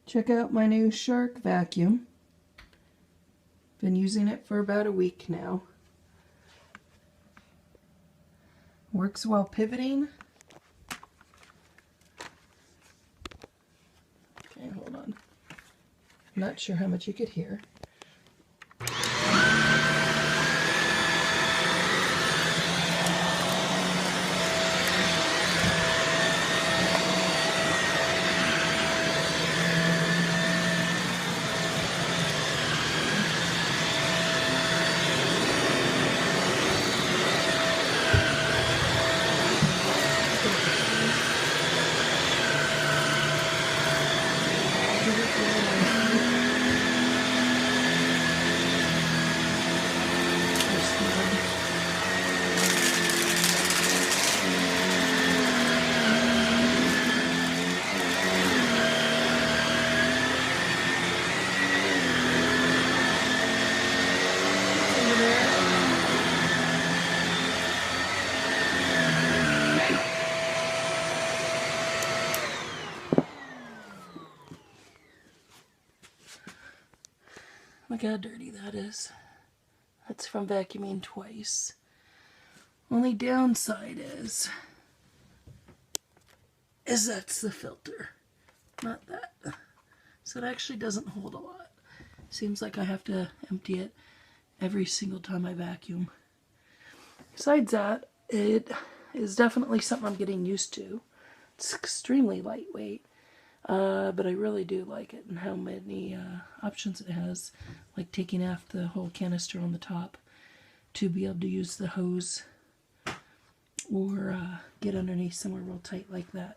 Check out my new Shark vacuum. Been using it for about a week now. Works while pivoting. Okay, hold on. I'm not sure how much you could hear. Look how dirty that is. That's from vacuuming twice. Only downside is that's the filter, not that. So it actually doesn't hold a lot. Seems like I have to empty it every single time I vacuum. Besides that, it is definitely something I'm getting used to. It's extremely lightweight. But I really do like it and how many options it has, like taking off the whole canister on the top to be able to use the hose or get underneath somewhere real tight like that.